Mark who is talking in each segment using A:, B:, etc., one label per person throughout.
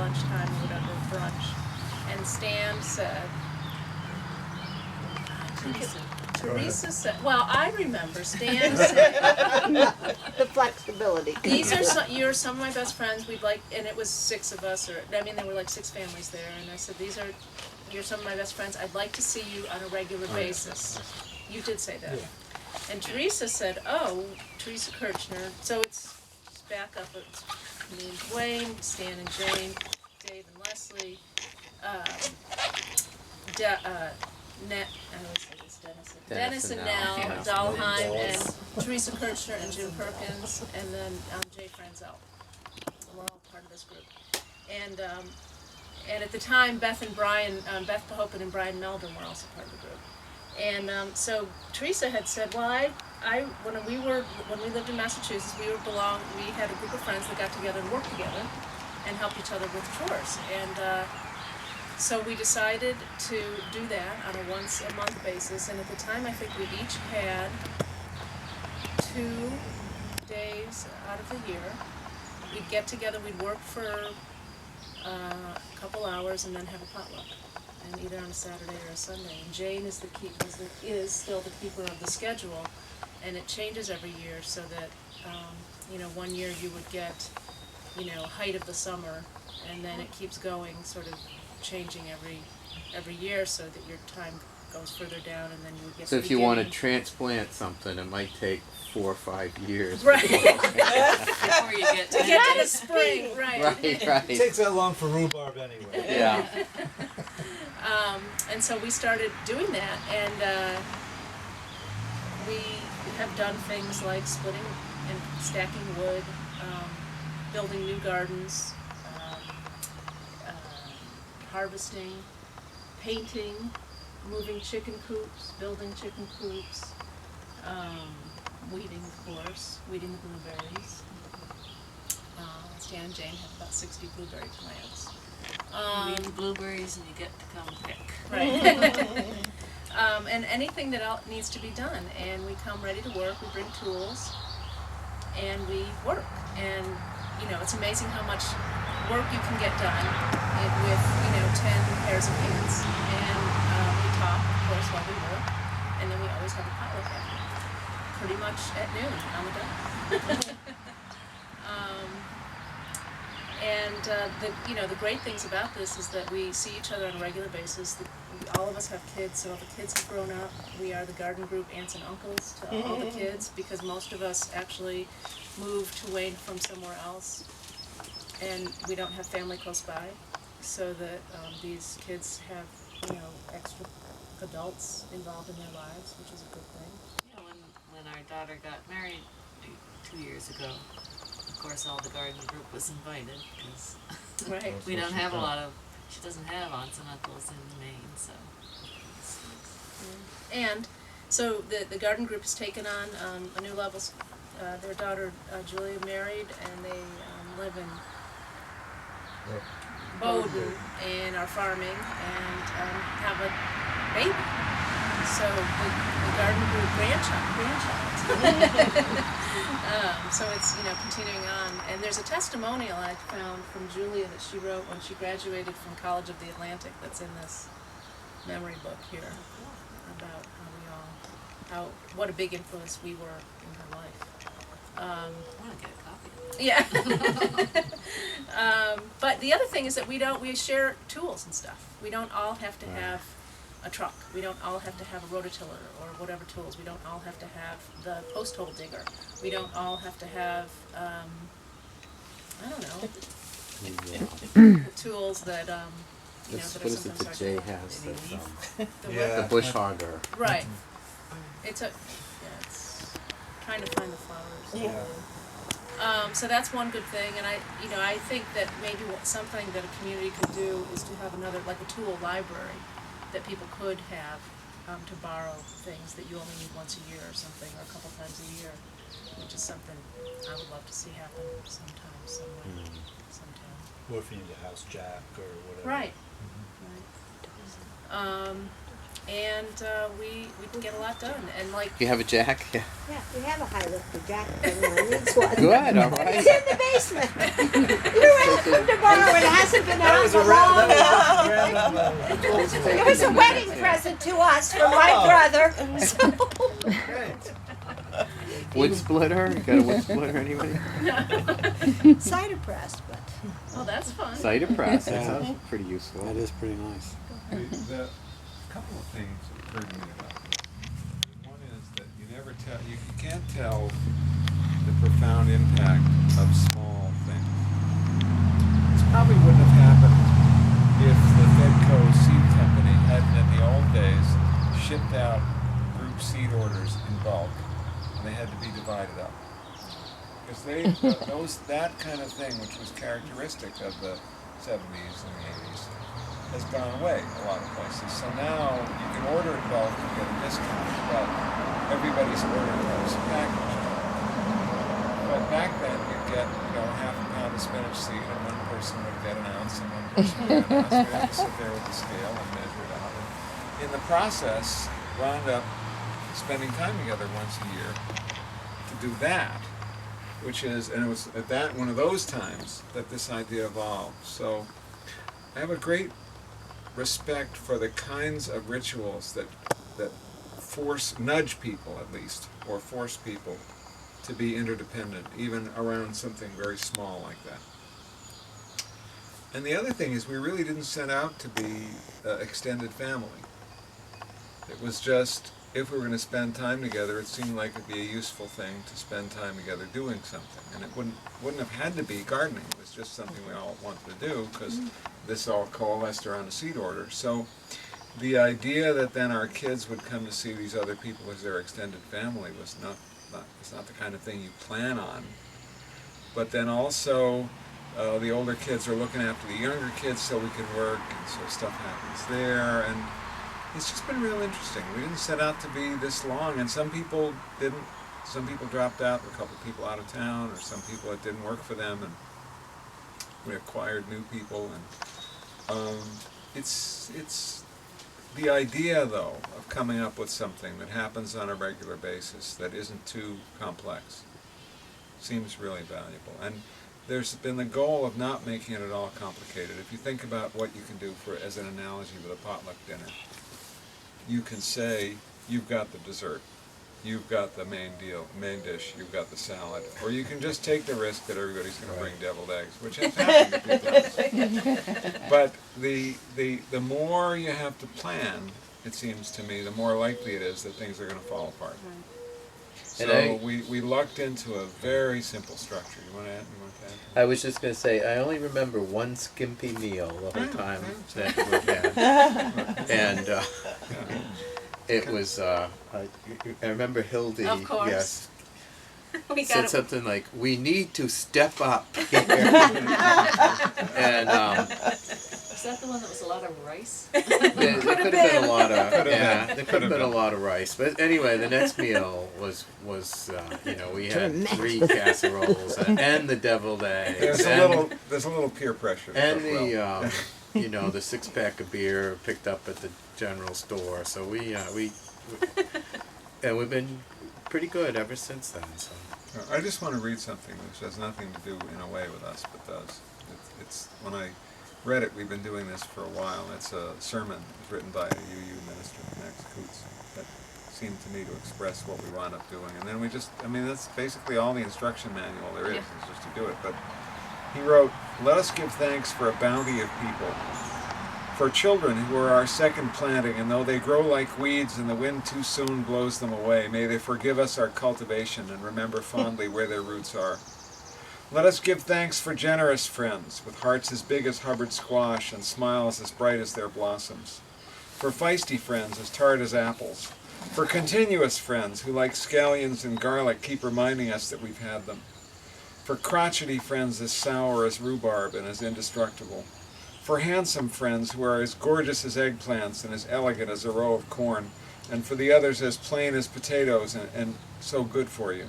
A: lunchtime or whatever, brunch. And Stan said, Teresa said, well, I remember Stan said,
B: The flexibility.
A: these are you're some of my best friends. We'd like, and it was 6 of us, there were like 6 families there. And I said, you're some of my best friends. I'd like to see you on a regular basis. You did say that.
C: Yeah.
A: And Teresa said, oh, Teresa Kirchner. So it's back up. It's me and Dwayne, Stan and Jane, Dave and Leslie, Dennis and Nell,
D: Yeah.
A: Dahlheim, and Teresa Kirchner and Jim Perkins, and then Jay Franzel. We're all part of this group. And at the time, Beth Pahopin and Brian Meldrum were also part of the group. And so Teresa had said, well, when we lived in Massachusetts, we had a group of friends that got together and worked together and helped each other with chores. And so we decided to do that on a once-a-month basis. And at the time, I think we each had 2 days out of the year. We'd get together, we'd work for a couple hours, and then have a potluck. And either on a Saturday or a Sunday. And Jane is still the keeper of the schedule, and it changes every year. So that one year you would get height of the summer, and then it keeps going, sort of changing every year, so that your time goes further down, and then you would get.
D: So if you want to transplant something, it might take 4 or 5 years.
A: Right.
E: Before you get to
A: the spring, right.
D: Right.
C: It takes that long for rhubarb anyway.
D: Yeah.
A: And so we started doing that, and we have done things like splitting and stacking wood, building new gardens, harvesting, painting, moving chicken coops, building chicken coops, weeding, of course, weeding the blueberries. Stan and Jane have about 60 blueberry plants.
E: you eat the blueberries and you get to come pick.
A: Right. And anything that needs to be done. And we come ready to work, we bring tools, and we work. And, it's amazing how much work you can get done with, 10 pairs of hands. And we talk, of course, while we work. And then we always have a potluck pretty much at noon on the dot. The great things about this is that we see each other on a regular basis. All of us have kids, so all the kids have grown up. We are the garden group aunts and uncles to all the kids, because most of us actually moved to Wayne from somewhere else, and we don't have family close by, so that these kids have, extra adults involved in their lives, which is a good thing.
E: When our daughter got married 2 years ago, of course all the garden group was invited, because
A: Right.
E: we don't have she doesn't have aunts and uncles in Maine, so.
A: And so the garden group has taken on a new level. Their daughter Julia married, and they live in Bowdoin and are farming and have a baby. So the garden group grandchild. So it's continuing on, and there's a testimonial I found from Julia that she wrote when she graduated from College of the Atlantic. That's in this memory book here about what a big influence we were in her life.
E: I want to get a copy of that.
A: Yeah. But the other thing is that we share tools and stuff. We don't all have to have a truck. We don't all have to have a rototiller or whatever tools. We don't all have to have the post hole digger. We don't all have to have, I don't know, the tools that, that are
D: What is it
A: sometimes
D: that
A: hard
D: Jay
A: to find.
D: has? That,
C: Yeah.
D: the bush hogger.
A: Right. It's trying to find the flowers.
C: Yeah.
A: So that's one good thing, and I think that maybe something that a community could do is to have another, like a tool library, that people could have to borrow things that you only need once a year or something, or a couple times a year, which is something I would love to see happen sometime, somewhere, sometime.
C: Or if you need a house jack or whatever.
A: Right.
C: Mhm.
A: Right. and we can get a lot done. And like,
D: You have a jack? Yeah.
B: Yeah, we have a high lifter jacket if anyone needs one.
D: Good, all
B: It's
D: right.
B: in the basement. You're welcome to borrow it. It hasn't been out for long. It was a wedding present to us from my brother. So.
D: Wood splitter? You got a wood splitter, anybody?
B: Cider pressed, but.
A: oh, that's fun.
D: Cider press, that sounds pretty useful.
F: That is pretty nice.
C: The couple of things occurred to me about this. One is that you can't tell the profound impact of small things. This probably wouldn't have happened if the Fedco seed company hadn't in the old days shipped out group seed orders in bulk, and they had to be divided up. Because that kind of thing, which was characteristic of the 70s and the 80s, has gone away a lot of places. So now you can order in bulk and get a discount, but everybody's ordering those packaged. But back then you'd get, half a pound of spinach seed, and one person would get an ounce, and one person would get an ounce. We'd have to sit there with the scale and measure it out. And in the process, wound up spending time together once a year to do that. And it was at that one of those times that this idea evolved. So I have a great respect for the kinds of rituals that nudge people at least, or force people to be interdependent, even around something very small like that. And the other thing is we really didn't set out to be extended family. It was just, if we were going to spend time together, it seemed like it'd be a useful thing to spend time together doing something. And it wouldn't have had to be gardening. It was just something we all wanted to do because this all coalesced around a seed order. So the idea that then our kids would come to see these other people as their extended family was it's not the kind of thing you plan on. But then also the older kids are looking after the younger kids so we can work, and so stuff happens there. And it's just been real interesting. We didn't set out to be this long, and some people didn't. Some people dropped out, a couple of people out of town, or some people it didn't work for them, and we acquired new people. And it's the idea, though, of coming up with something that happens on a regular basis that isn't too complex seems really valuable. And there's been the goal of not making it at all complicated. If you think about what you can do as an analogy with a potluck dinner, you can say, you've got the dessert, you've got the main dish, you've got the salad, or you can just take the risk that everybody's going to bring deviled eggs, which has happened a few times. But the more you have to plan, it seems to me, the more likely it is that things are going to fall apart. So we lucked into a very simple structure. You want to add?
D: I was just going to say, I only remember one skimpy meal the whole time that we had. And it was, I remember Hildy,
A: Of course.
D: yes,
A: We
D: said
A: got it.
D: something like, we need to step up here. And
E: Is that the one that was a lot of rice?
D: there could have been a lot of, there could have been a lot of rice. But anyway, the next meal was we had 3 casseroles and the deviled eggs.
C: There's a little peer pressure.
D: And
C: as well.
D: the 6-pack of beer picked up at the general store. So we've been pretty good ever since then. So
C: I just want to read something which has nothing to do in a way with us, but does. It's when I read it, we've been doing this for a while. It's a sermon written by a UU minister, Max Kutz, that seemed to me to express what we wound up doing. And then that's basically all the instruction manual there is just to do it. But he wrote, "Let us give thanks for a bounty of people, for children who are our second planting, and though they grow like weeds and the wind too soon blows them away, may they forgive us our cultivation and remember fondly where their roots are. Let us give thanks for generous friends, with hearts as big as Hubbard squash and smiles as bright as their blossoms. For feisty friends as tart as apples. For continuous friends who, like scallions and garlic, keep reminding us that we've had them. For crotchety friends as sour as rhubarb and as indestructible. For handsome friends who are as gorgeous as eggplants and as elegant as a row of corn. And for the others as plain as potatoes and so good for you.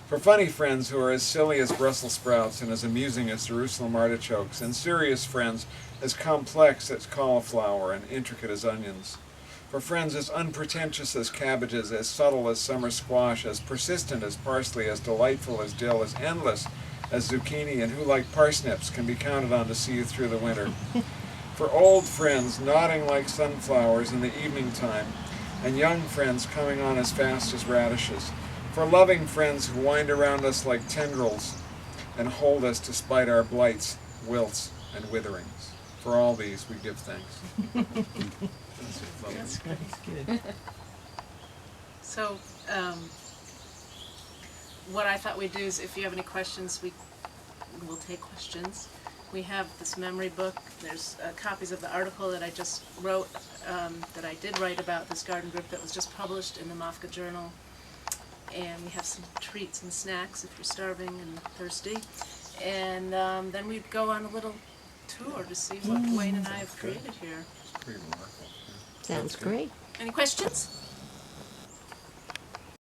C: For funny friends who are as silly as Brussels sprouts and as amusing as Jerusalem artichokes, and serious friends as complex as cauliflower and intricate as onions. For friends as unpretentious as cabbages, as subtle as summer squash, as persistent as parsley, as delightful as dill, as endless as zucchini, and who, like parsnips, can be counted on to see you through the winter. For old friends nodding like sunflowers in the evening time, and young friends coming on as fast as radishes. For loving friends who wind around us like tendrils and hold us despite our blights, wilts, and witherings. For all these we give thanks.
A: That's good. So, what I thought we'd do is, if you have any questions, we'll take questions. We have this memory book. There's copies of the article that I just wrote, that I did write about this garden group that was just published in the Moffitt Journal. And we have some treats and snacks if you're starving and thirsty. And then we'd go on a little tour to see what Wayne and I have created here.
C: It's pretty remarkable.
B: Sounds great.
A: Any questions?